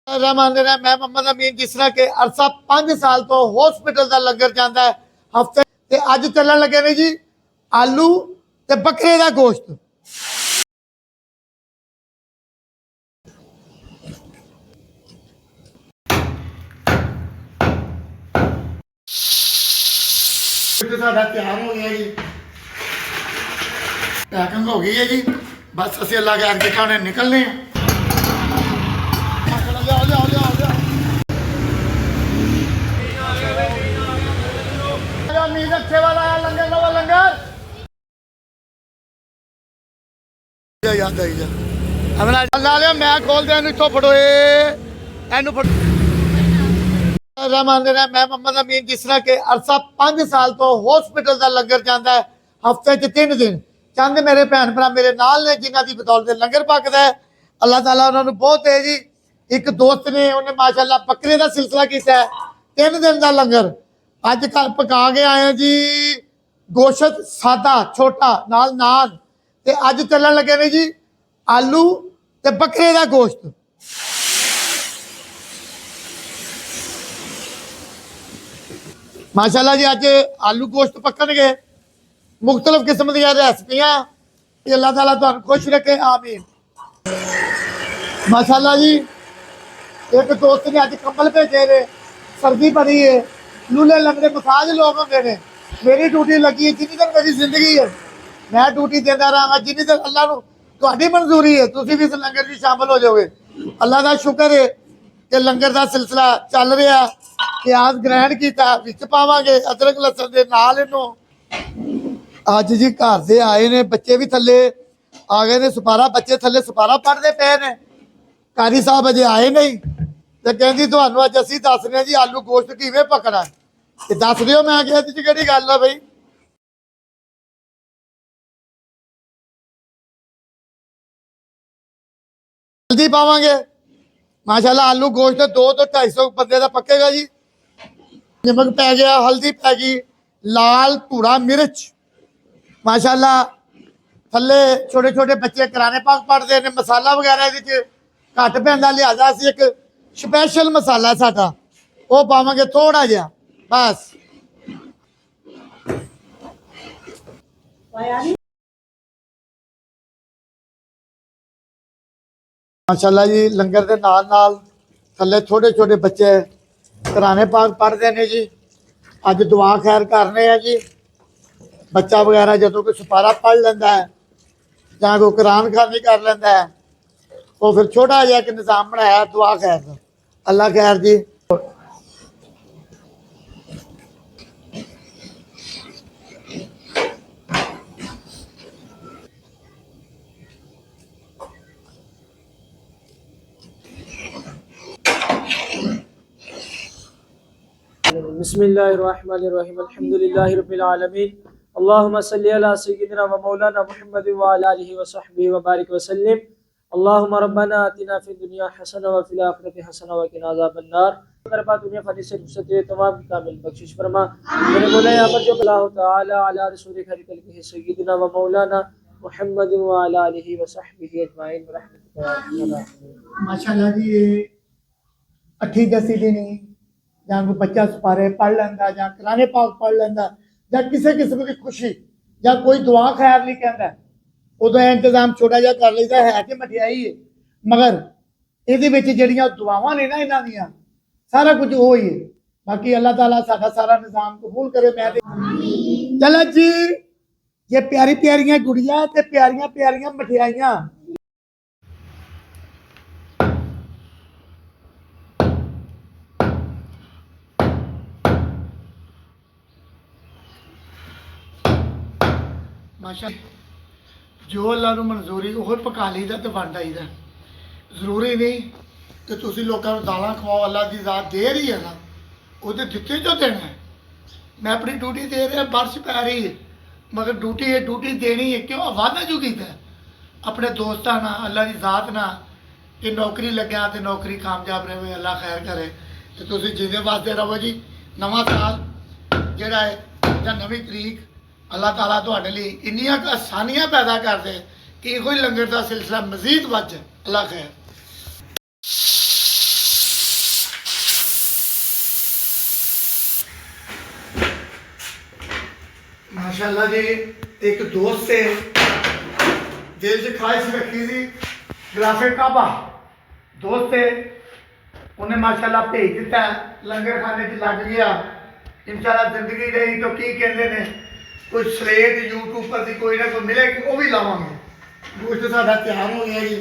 रहमान रहा मैं मोहम्मद अमीन। जिस तरह के अरसा 5 साल तो हॉस्पिटल का लंगर जाता है हफ्ते ते अज चलन लगे ने जी आलू ते बकरे का गोश्त। तैयार हो गया जी, पैकिंग हो गई है जी। बस असं अल्लाह के अगे खाने निकलने हैं। रखे वाला है लंगर नवा लंगर याद आई जा ला लिया मैं खोल दिया इतों फटो रहमान रहा मैं मोहम्मद अमीन। जिस तरह के अरसा 5 साल तो हॉस्पिटल का लंगर जाता है हफ्ते च 3 दिन। चंद मेरे भैन भरा मेरे नाल ने जिन्हों की बदौलत लंगर पकता है। अल्लाह ताला उन्होंने बहुत है जी। एक दोस्त ने उन्हें माशाअल्लाह बकरे का सिलसिला किया है 3 दिन का लंगर अज घर पका के आए जी। गोश्त सादा छोटा नाल नान ते अज चलन लगे ने जी आलू ते बकरे का गोश्त। माशाअल्लाह जी अज आलू गोश्त पकन गए मुख्तलिफ किस्म दी रेसिपियां। अल्लाह ताला तुहानू खुश रखे आमीन। माशाअल्लाह जी एक दोस्त ने अज कंबल भेजे ने सर्दी बड़ी है लूले लंगड़े मसाज लोग होंगे ने। मेरी ड्यूटी लगी है जिन्नी देर मेरी जिंदगी है मैं ड्यूटी देता रहा जिन्नी देर अल्लाह नू तुहाडी मंजूरी है तुसीं भी इस लंगर में शामिल हो जाओगे। अल्लाह का शुक्र है कि लंगर का सिलसिला चल रहा। प्याज ग्रैंड किया विच पावांगे अदरक लसन दे नाल इनू। अज जी घर से आए ने बच्चे भी थले आ गए ने सुपारा बच्चे थले सुपारा पढ़ते पे ने। कारी साहब अजे आए नहीं तो कहती तुहानू अज असीं दस रहे जी आलू गोश्त किवें पकना है दस दिओ। मैं आखिया इहदे च किहड़ी गल है बई हल्दी पावांगे। माशाअल्लाह आलू गोश्त 200 तो 250 बंदे का पकेगा जी। नमक पै गया हल्दी पै गई लाल भूरा मिर्च माशाअल्लाह थले छोटे छोटे बच्चे कराने पाक पढ़ते हैं। मसाला वगैरह ये घट पैंदा लिहाजा असीं एक स्पैशल मसाला है साडा वो पावांगे थोड़ा जिहा बस। माशाअल्लाह जी लंगर के नाल नाल थले छोटे छोटे बच्चे कराने पाक पढ़ते हैं जी। अज दुआ खैर करने हैं जी। बच्चा वगैरह जो कोई सुपारा पढ़ लेंदा है या कोई कुरान खानी कर लेंदा है वो फिर छोटा जिहा एक निज़ाम बनाया दुआ खैर का। अल्लाह खैर जी। बिस्मिल्लाहिर्रहमानिर्रहीम अल्हम्दुलिल्लाहि रब्बिल आलमीन अल्लाहुम्मा सल्लि अला सय्यिदिना व मौलाना मुहम्मद व अला आलिहि व सहबिहि व बारिक व सल्लिम। अल्लाहुम्मा रब्बना आतिना फिद दुनिया हसना व फिल आखिरति हसना व किना अज़ाबन नार। तरफा दुनिया फनी से रुखसत तमाम कामिल बख्शिश फरमा। मेरे मौला या पर जो अल्लाह ताला अला रसूल खैर कल्कि सय्यिदिना व मौलाना मुहम्मद व अला आलिहि व सहबिहि अजमाइन रहमतुल्लाह। माशाअल्लाह जी अठी दसी दिन ਜਾਂ ਕੋਈ ਬੱਚਾ ਸੁਪਾਰੇ ਪੜ੍ਹ ਲੈਂਦਾ ਜਾਂ ਕੁਰਾਨੇ ਪਾਕ ਪੜ੍ਹ ਲੈਂਦਾ ਜਾਂ ਕਿਸੇ ਕਿਸਮ ਦੀ ਖੁਸ਼ੀ ਜਾਂ ਕੋਈ ਦੁਆ ਖੈਰ ਲਈ ਕਹਿੰਦਾ ਉਦੋਂ ਇਹ ਇੰਤਜ਼ਾਮ ਛੋਟਾ ਜਿਹਾ ਕਰ ਲਈਦਾ ਹੈ ਕਿ ਮਠਿਆਈ ਹੈ ਮਗਰ ਇਹਦੇ ਵਿੱਚ ਜਿਹੜੀਆਂ ਦੁਆਵਾਂ ਨੇ ਨਾ ਇਹਨਾਂ ਦੀਆਂ ਸਾਰਾ ਕੁਝ ਉਹ ਹੀ ਹੈ। ਬਾਕੀ अल्लाह ताला साडा सारा निज़ाम कबूल करे। मैं चलो जी ये प्यारी प्यारियां गुड़िया ते प्यारियां प्यारियां मठियाइयां माशा जो अल्लाह नूं मंजूरी वो पका लीदा तो वंड आईदा। जरूरी नहीं कि तुसीं लोकां नूं दालां खवाओ। अल्लाह की ज़ात दे रही है ना वो तो दिते जो देना है। मैं अपनी ड्यूटी दे रहा बारिश पै रही है मगर ड्यूटी है ड्यूटी देनी है क्यों वादा जो किया अपने दोस्तों ना अल्लाह की ज़ात ना कि नौकरी लग्या तो नौकरी कामयाब रहे अल्लाह खैर करे तो तुसीं जींदे वास्ते रहो जी। नवां साल जिहड़ा है या नवीं तरीक अल्लाह ताला तुहाडे लई इन्नियां आसानियां पैदा कर दे कि कोई लंगर का सिलसिला मजीद वध जाए। अल्लाह खैर। माशाल्लाह जी एक दोस्त से दिल च ख्वाहिश रखी थी ग्राफिक काबा दोस्त से उन्हें माशाल्लाह भेज दिता लंगर खाने च लग गया इंशाल्लाह जिंदगी रही तो की कहते हैं कोई स्लेट यूट्यूब पर दी कोई ना कोई मिलेगी वो भी लावांगे गोश्त साडा तैयार हो गया जी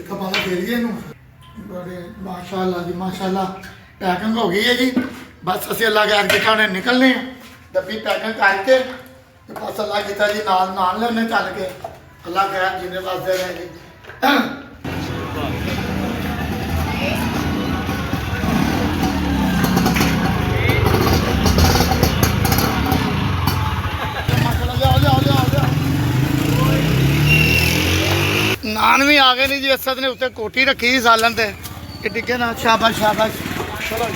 एक बार दे दिए बड़े माशाल्लाह जी माशाल्लाह पैकिंग हो गई है जी बस असं अल्लाह के अगे खाने निकलने हैं डब्बी पैकिंग करके तो बस अल्लाह किता जी नाल नाल लेने चल के अल्लाह खैर जीने वास्ते रहे जी नान भी आ गए नहीं जी असद ने उत्ते कोठी रखी सालन से कि टिके ना शाबाश शाबाश चलो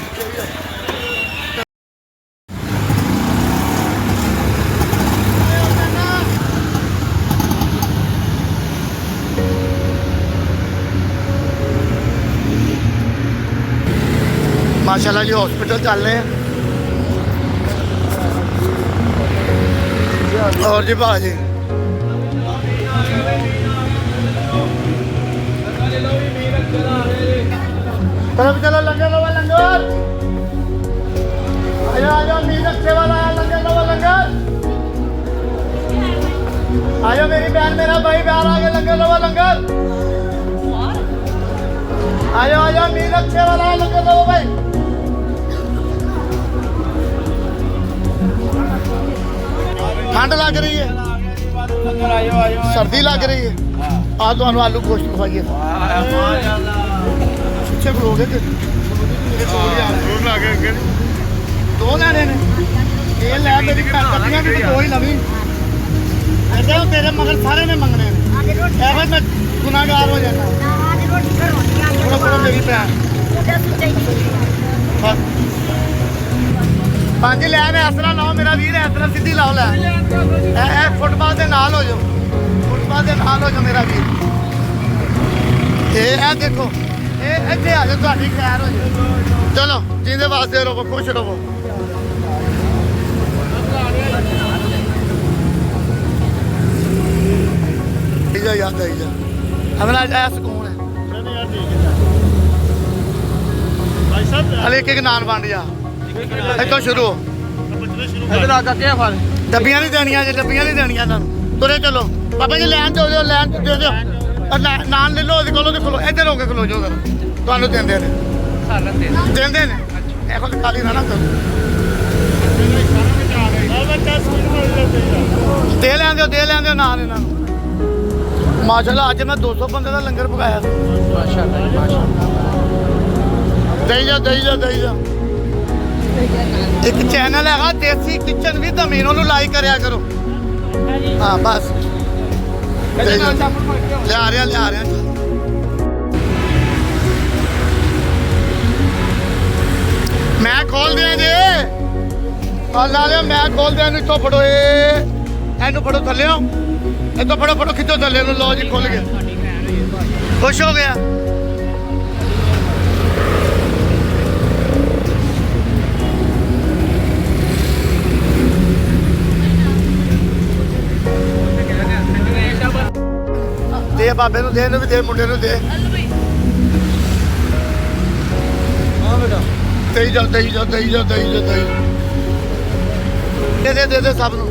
माशाल्लाह जी हॉस्पिटल चल रहे हैं और जी भाजी तरफ चलो लंगर लो लंगर आयो मीर अच्छे वाला है लंगर लो लंगर आयो मेरी बहन मेरा भाई बाहर आ गया लंगर लो लंगर आयो मीर अच्छे वाला है लंगर लो भाई ठंड लग रही है सर्दी लग रही है आ तो आलू गोश्त खवाइए पिछे खलोगे दो लैने ने ये लै मेरी कटियां भी दो ही लवी ऐसे तेरे मगर सारे ने मंगने ऐसे मैं गुनाहगार हो जाना मेरी भैन पांच लै मैं असरा लाओ मेरा वीर असरा सीधी लाओ लै फुटबाल के नाल हो जाओ फुटबाल के नाल हो जाओ मेरा वीर ये देखो ਇੱਥੇ ਆ ਜਾ ਤੁਹਾਡੀ ਖੈਰ ਹੋ ਜਾਏ ਚਲੋ ਜਿੰਦੇ ਵਾਸਤੇ ਰਹੋ ਖੁਸ਼ ਰਹੋ ਜਾ ਯਾਦ ਆਈ ਜਾ ਹਮਰਾ ਆਇਆ ਸਕੂਨ ਹੈ ਭਾਈ ਸਾਹਿਬ ਹਲੇ ਇੱਕ ਨਾਨ ਵੰਡ ਜਾ ਇੱਥੋਂ ਸ਼ੁਰੂ ਇੱਧਰ ਆ ਕੇ ਫੜ ਡੱਬੀਆਂ ਨਹੀਂ ਦੇਣੀਆਂ ਜੇ ਡੱਬੀਆਂ ਨਹੀਂ ਦੇਣੀਆਂ ਇਹਨਾਂ ਨੂੰ ਤੁਰੇ ਚਲੋ ਬਾਬਾ ਜੀ ਲੈਣ ਦਿਓ ਲੈਣ ਦੇ ਦਿਓ ਨਾਨ ਲੈ ਲਓ ਉਹਦੇ ਕੋਲੋਂ ਦੇਖੋ ਇੱਧਰ ਹੋ ਕੇ ਖਲੋ ਜਾਓ ਜ਼ਰਾ ਤੁਹਾਨੂੰ ਦਿੰਦੇ ਨੇ ਦਿੰਦੇ ਨੇ ਇਹੋ ਜਿਹੀ ਕਾਲੀ ਨਾ ਕਰੋ ਦੇ ਲੈਂਦੇ ਨਾਨ ਇਹਨਾਂ ਨੂੰ ਮਾਸ਼ਾਅੱਲਾ ਅੱਜ ਮੈਂ 200 ਬੰਦੇ ਦਾ ਲੰਗਰ ਪਕਾਇਆ ਮਾਸ਼ਾਅੱਲਾ ਦਈ ਜਾ ਇੱਕ ਚੈਨਲ ਹੈਗਾ ਦੇਸੀ ਕਿਚਨ ਵਿਦ ਅਮੀਨ ਉਹਨੂੰ ਲਾਈਕ ਕਰਿਆ ਕਰੋ ਹਾਂ ਬਸ ਲਿਆ ਰਿਹਾ मैं खोल दिया जी ला लिया मैं खोल दिया इतों फड़ो एनू फड़ो थले इतों फड़ो खिंचो थले लो जी खुल गया खुश हो गया दे बाबे नूं दे भी दे मुंडे नूं दे दई जा दे सब नूं